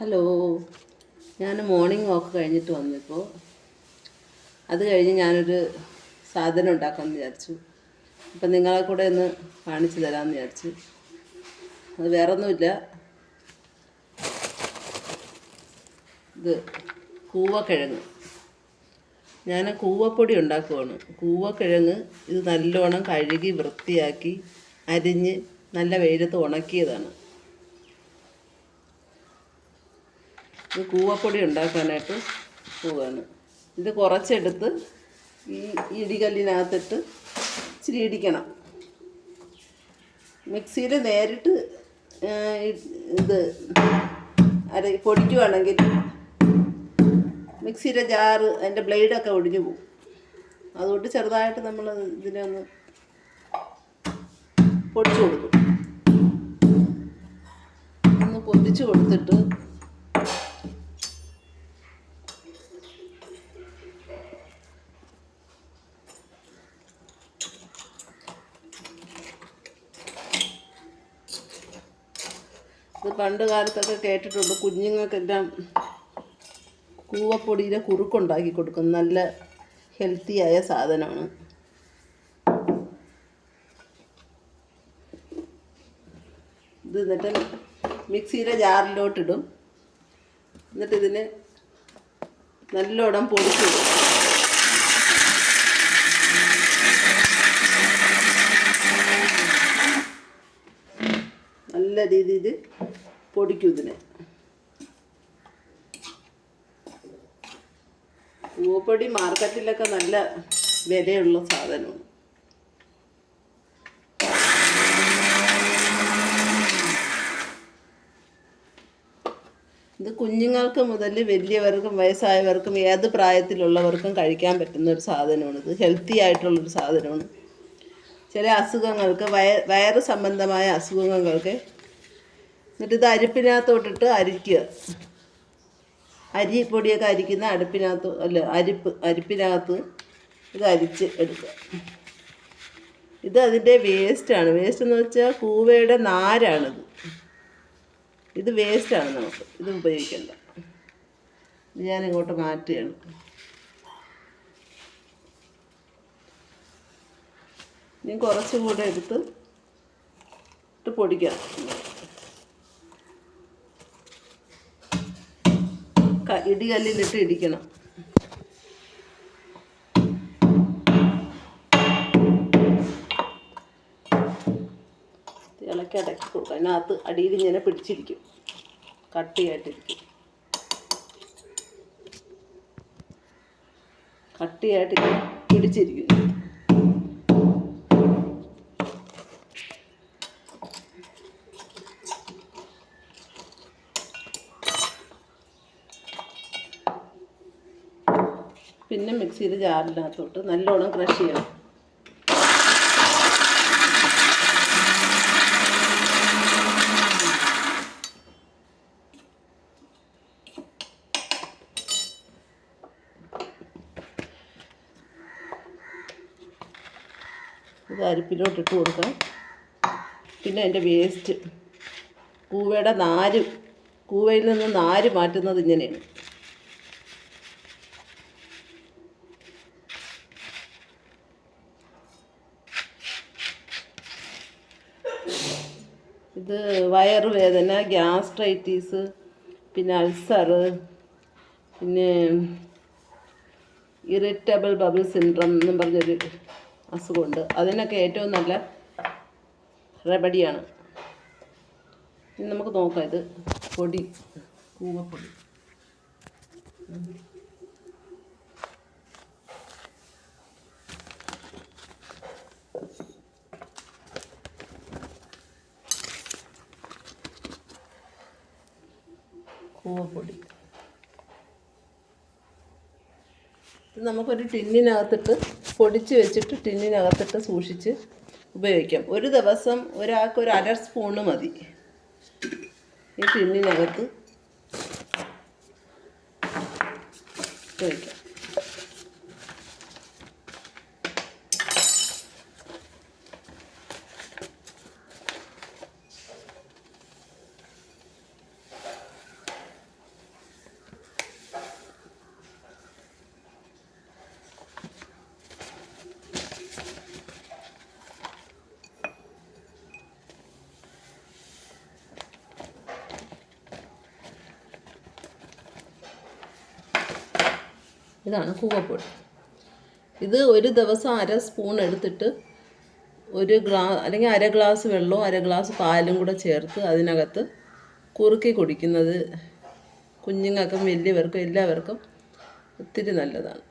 Hello, ഞാൻ morning walk കഴിഞ്ഞിട്ട് വന്നിപ്പോൾ അത് കഴിഞ്ഞ് ഞാനൊരു സാധനം ഉണ്ടാക്കാമെന്ന് വിചാരിച്ചു. അപ്പം നിങ്ങളെ കൂടെ ഒന്ന് കാണിച്ചു തരാമെന്ന് വിചാരിച്ചു. അത് വേറൊന്നുമില്ല, ഇത് കൂവക്കിഴങ്ങ്. ഞാൻ കൂവപ്പൊടി ഉണ്ടാക്കുവാണ്. കൂവക്കിഴങ്ങ് ഇത് നല്ലോണം കഴുകി വൃത്തിയാക്കി അരിഞ്ഞ് നല്ല വെയിലത്ത് ഉണക്കിയതാണ്. ഇത് കൂവപ്പൊടി ഉണ്ടാക്കാനായിട്ട് പോവുകയാണ്. ഇത് കുറച്ചെടുത്ത് ഈ ഇടികല്ലിനകത്തിട്ട് ഇച്ചിരി ഇടിക്കണം. മിക്സിയിൽ നേരിട്ട് ഇത് പൊടിക്കുവാണെങ്കിൽ മിക്സിയുടെ ജാറ് അതിൻ്റെ ബ്ലേഡൊക്കെ ഒടിഞ്ഞു പോകും. അതുകൊണ്ട് ചെറുതായിട്ട് നമ്മൾ ഇതിനെ ഒന്ന് പൊടിച്ചു കൊടുക്കും. ഒന്ന് പൊടിച്ചു കൊടുത്തിട്ട് ഇത് പണ്ട് കാലത്തൊക്കെ കേട്ടിട്ടുണ്ട്, കുഞ്ഞുങ്ങൾക്കെല്ലാം കൂവപ്പൊടിയുടെ കുറുക്കുണ്ടാക്കി കൊടുക്കും. നല്ല ഹെൽത്തിയായ സാധനമാണ്. ഇത് എന്നിട്ട് മിക്സിയുടെ ജാറിലോട്ടിടും. എന്നിട്ട് ഇതിന് നല്ലോണം പൊടിച്ചിടും. നല്ല രീതിയിൽ പൊടിക്കും ഇതിനെ. കൂവപ്പൊടി മാർക്കറ്റിലൊക്കെ നല്ല വിലയുള്ള സാധനമാണ്. ഇത് കുഞ്ഞുങ്ങൾക്ക് മുതൽ വലിയവർക്കും വയസ്സായവർക്കും ഏത് പ്രായത്തിലുള്ളവർക്കും കഴിക്കാൻ പറ്റുന്ന ഒരു സാധനമാണ്. ഇത് ഹെൽത്തി ആയിട്ടുള്ളൊരു സാധനമാണ്. ചില അസുഖങ്ങൾക്ക് വയറ് സംബന്ധമായ അസുഖങ്ങൾക്ക് എന്നിട്ട് ഇത് അരിപ്പിനകത്തോട്ടിട്ട് അരിക്കുക. അരിപ്പൊടിയൊക്കെ അരിക്കുന്ന അരിപ്പിനകത്ത് ഇത് അരിച്ച് എടുക്കുക. ഇത് അതിൻ്റെ വേസ്റ്റാണ്. വേസ്റ്റ് എന്ന് വെച്ചാൽ കൂവയുടെ നാരാണിത്. ഇത് വേസ്റ്റാണ്, നമുക്ക് ഇത് ഉപയോഗിക്കേണ്ട. ഇത് ഞാനിങ്ങോട്ട് മാറ്റുകയാണ്. ഇനി കുറച്ചും കൂടെ എടുത്ത് പൊടിക്കാം. ഇടികല്ലിലിട്ട് ഇടിക്കണം. ഇളക്കി അടക്കി കൊടുക്കുക. അതിനകത്ത് അടിയിൽ ഇങ്ങനെ പിടിച്ചിരിക്കും, കട്ടിയായിട്ട് പിടിച്ചിരിക്കും. പിന്നെ മിക്സിയുടെ ജാറിനകത്തോട്ട് നല്ലോണം ക്രഷ് ചെയ്യണം. ഇത് അരിപ്പിലോട്ടിട്ട് കൊടുക്കണം. പിന്നെ അതിൻ്റെ വേസ്റ്റ്, കൂവയിൽ നിന്ന് നാര് മാറ്റുന്നത് ഇങ്ങനെയാണ്. ഇത് വയറുവേദന, ഗ്യാസ്ട്രൈറ്റീസ്, പിന്നെ അൾസർ, പിന്നെ ഇറിറ്റബിൾ ബബിൾ സിൻഡ്രം എന്നും പറഞ്ഞൊരു അസുഖമുണ്ട്. അതിനൊക്കെ ഏറ്റവും നല്ല റെമഡിയാണ്. ഇനി നമുക്ക് നോക്കാം. ഇത് പൊടി, കൂവപ്പൊടി. കൂവപ്പൊടി ഇത് നമുക്കൊരു ടിന്നിനകത്തിട്ട് പൊടിച്ച് വെച്ചിട്ട് ടിന്നിനകത്തിട്ട് സൂക്ഷിച്ച് ഉപയോഗിക്കാം. ഒരു ദിവസം ഒരാൾക്ക് ഒരു 1/2 സ്പൂണ് മതി. ഈ ടിന്നിനകത്ത് ഉപയോഗിക്കാം. ഇതാണ് കൂവപ്പൊടി. ഇത് ഒരു ദിവസം 1/2 സ്പൂൺ എടുത്തിട്ട് അല്ലെങ്കിൽ 1/2 ഗ്ലാസ് വെള്ളവും 1/2 ഗ്ലാസ് പാലും കൂടെ ചേർത്ത് അതിനകത്ത് കുറുക്കി കുടിക്കുന്നത് കുഞ്ഞുങ്ങൾക്കും വലിയവർക്കും എല്ലാവർക്കും ഒത്തിരി നല്ലതാണ്.